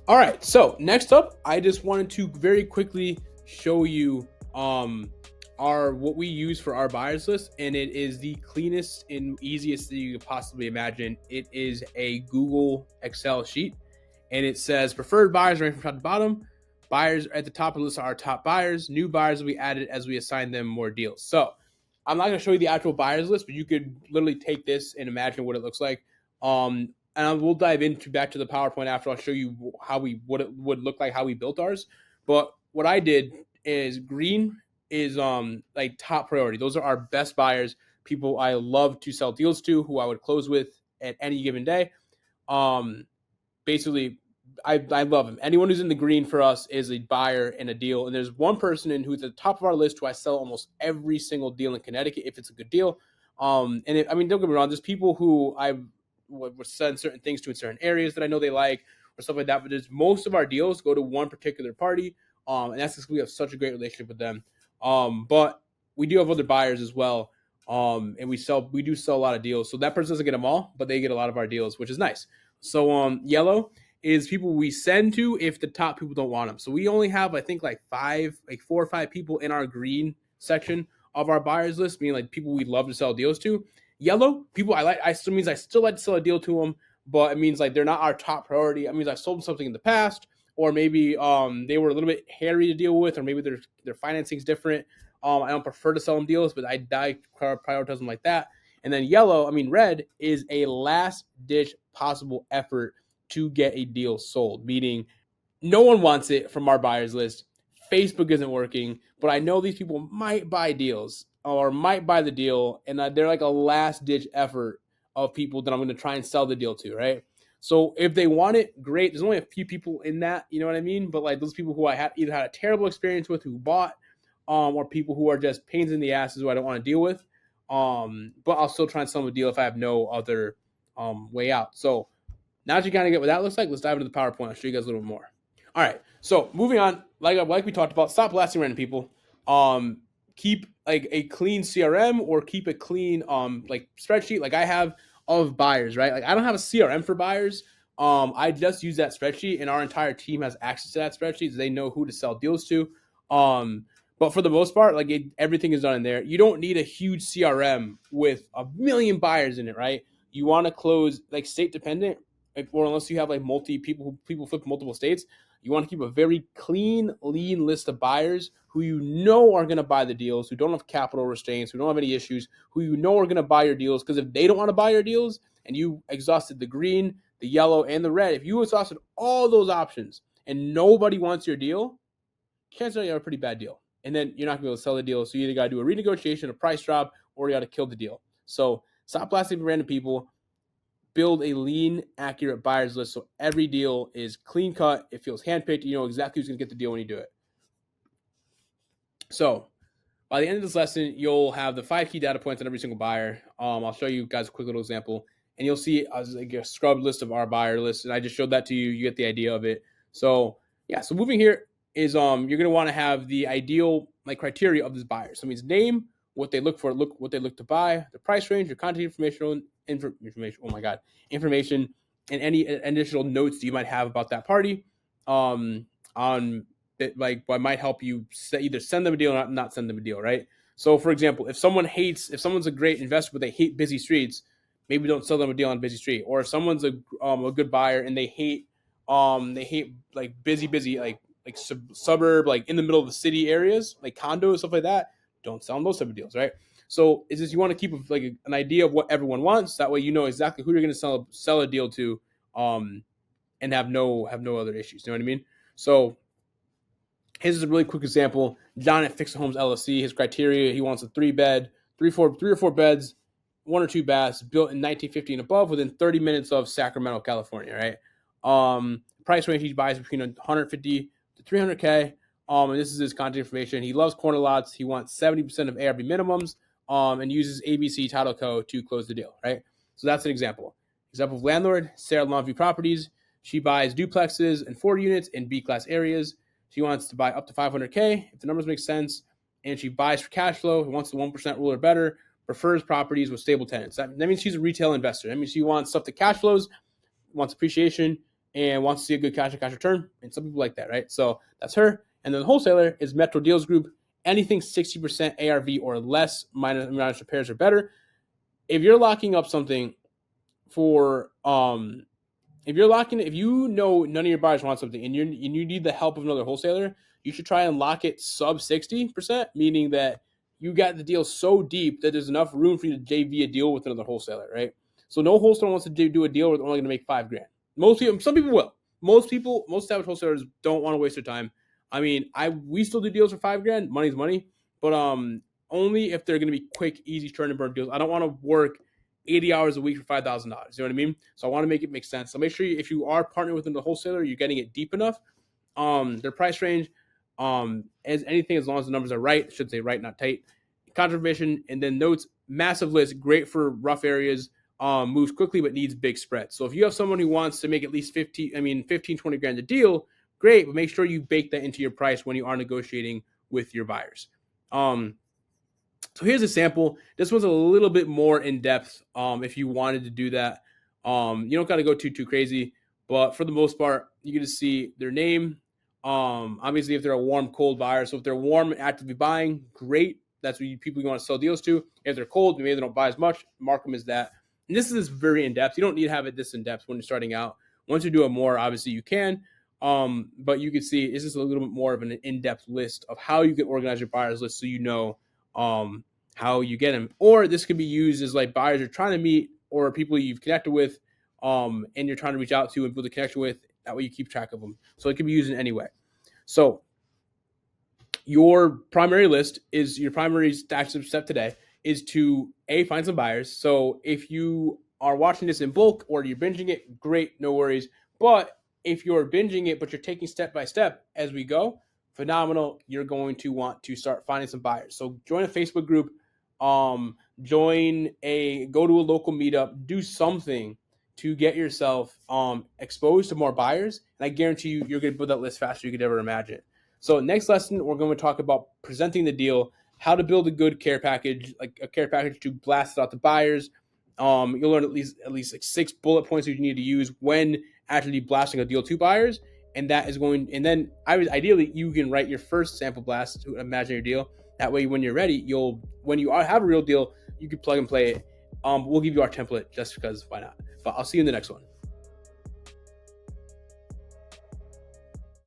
All right. So next up, I just wanted to very quickly show you our what we use for our buyers list, and it is the cleanest and easiest that you could possibly imagine. It is a Google Excel sheet, and it says preferred buyers right from top to bottom. Buyers at the top of the list are our top buyers. New buyers will be added as we assign them more deals. So I'm not going to show you the actual buyers list, but you could literally take this and imagine what it looks like. And we'll dive into back to the PowerPoint after. I'll show you what it would look like, how we built ours. But what I did is green is like top priority. Those are our best buyers, people I love to sell deals to, who I would close with at any given day. Basically, I love them. Anyone who's in the green for us is a buyer in a deal. And there's one person in who's at the top of our list who I sell almost every single deal in Connecticut if it's a good deal. Don't get me wrong. There's people who I would send certain things to in certain areas that I know they like or stuff like that. But there's most of our deals go to one particular party, and that's because we have such a great relationship with them. But we do have other buyers as well, and we do sell a lot of deals. So that person doesn't get them all, but they get a lot of our deals, which is nice. So yellow is people we send to if the top people don't want them. So we only have, I think, like 4 or 5 people in our green section of our buyers list, meaning like people we'd love to sell deals to. Yellow people I still means I still like to sell a deal to them, but it means like they're not our top priority. It means I've sold them something in the past, or maybe they were a little bit hairy to deal with, or maybe their financing's different. I don't prefer to sell them deals, but I prioritize them like that. And then red is a last ditch possible effort to get a deal sold, meaning no one wants it from our buyers list. Facebook isn't working, but I know these people might buy deals or might buy the deal, and they're like a last ditch effort of people that I'm going to try and sell the deal to, right? So if they want it, great. There's only a few people in that, you know what I mean? But like those people who I either had a terrible experience with who bought, or people who are just pains in the asses who I don't want to deal with. But I'll still try and sell them a deal if I have no other way out. So now that you kind of get what that looks like, let's dive into the PowerPoint. I'll show you guys a little bit more. All right, so moving on, like we talked about, stop blasting random people. Keep like a clean CRM or keep a clean like spreadsheet. Like I have of buyers, right? Like I don't have a CRM for buyers. I just use that spreadsheet, and our entire team has access to that spreadsheet, so they know who to sell deals to. But for the most part, like everything is done in there. You don't need a huge CRM with a million buyers in it, right? You want to close like state dependent, or unless you have like people flip multiple states. You want to keep a very clean, lean list of buyers who you know are going to buy the deals, who don't have capital restraints, who don't have any issues, who you know are going to buy your deals. Because if they don't want to buy your deals and you exhausted the green, the yellow, and the red, if you exhausted all those options and nobody wants your deal, chances are you have a pretty bad deal. And then you're not going to be able to sell the deal. So you either got to do a renegotiation, a price drop, or you got to kill the deal. So stop blasting random people. Build a lean, accurate buyers list so every deal is clean cut. It feels handpicked. You know exactly who's going to get the deal when you do it. So by the end of this lesson, you'll have the 5 key data points on every single buyer. I'll show you guys a quick little example, and you'll see like a scrubbed list of our buyer list. And I just showed that to you. You get the idea of it. So yeah. So moving here is you're going to want to have the ideal like criteria of this buyer. So it means name, what they look for, what they look to buy, the price range, your contact information, information, and any additional notes that you might have about that party. On that, like what might help you either send them a deal or not send them a deal, right? So, for example, if someone's a great investor but they hate busy streets, maybe don't sell them a deal on a busy street. Or if someone's a good buyer and they hate like busy like suburb, like in the middle of the city areas, like condos, stuff like that, don't sell them those type of deals, right? So it's just you want to keep like an idea of what everyone wants. That way you know exactly who you're going to sell a deal to, and have no other issues. You know what I mean? So his is a really quick example. John at Fix Homes LLC. His criteria: he wants a 3-bed, 3 or 4 beds, 1 or 2 baths, built in 1950 and above, within 30 minutes of Sacramento, California. Right. Price range he buys between 150 to 300K. And this is his contact information. He loves corner lots. He wants 70% of ARV minimums. And uses ABC Title Co. to close the deal, right? So that's an example. Example of landlord, Sarah Longview Properties. She buys duplexes and 4 units in B-class areas. She wants to buy up to 500K if the numbers make sense. And she buys for cash flow. Wants the 1% rule or better. Prefers properties with stable tenants. That means she's a retail investor. That means she wants stuff that cash flows, wants appreciation, and wants to see a good cash on cash return. And some people like that, right? So that's her. And then the wholesaler is Metro Deals Group. Anything 60% ARV or less, minus repairs or better. If you're locking up something for if you know none of your buyers want something and you need the help of another wholesaler, you should try and lock it sub 60%, meaning that you got the deal so deep that there's enough room for you to JV a deal with another wholesaler, right? So no wholesaler wants to do a deal where they're only going to make $5,000. Most people, some people will. Most established wholesalers don't want to waste their time. I mean, we still do deals for $5,000. Money's money, but only if they're going to be quick, easy turn and burn deals. I don't want to work 80 hours a week for $5,000. You know what I mean? So I want to make it make sense. So make sure if you are partnering with the wholesaler, you're getting it deep enough. Their price range, as anything, as long as the numbers are right, I should say right, not tight. Confirmation, and then notes, massive list, great for rough areas, moves quickly but needs big spreads. So if you have someone who wants to make at least 15, 20 grand a deal, great, but make sure you bake that into your price when you are negotiating with your buyers. So here's a sample. This one's a little bit more in depth. If you wanted to do that, you don't got to go too crazy, but for the most part, you can just see their name. Obviously, if they're a warm, cold buyer, so if they're warm, actively buying, great. That's what people you want to sell deals to. If they're cold, maybe they don't buy as much. Mark them as that. And this is very in depth. You don't need to have it this in depth when you're starting out. Once you do it more, obviously you can. But you can see it's just a little bit more of an in-depth list of how you can organize your buyers list, so you know how you get them. Or this could be used as like buyers you're trying to meet or people you've connected with, and you're trying to reach out to and build a connection with. That way you keep track of them. So it can be used in any way. So your primary list is your primary action step today is to find some buyers. So if you are watching this in bulk or you're binging it, great, no worries. But if you're binging it, but you're taking step by step as we go, phenomenal. You're going to want to start finding some buyers. So join a Facebook group, go to a local meetup, do something to get yourself exposed to more buyers. And I guarantee you're going to build that list faster than you could ever imagine. So next lesson, we're going to talk about presenting the deal, how to build a good care package, like a care package to blast it out to buyers. You'll learn at least like 6 bullet points that you need to use when actually blasting a deal to buyers. And that is ideally you can write your first sample blast to imagine your deal. That way, when you're ready, when you have a real deal, you can plug and play it. We'll give you our template just because why not? But I'll see you in the next one.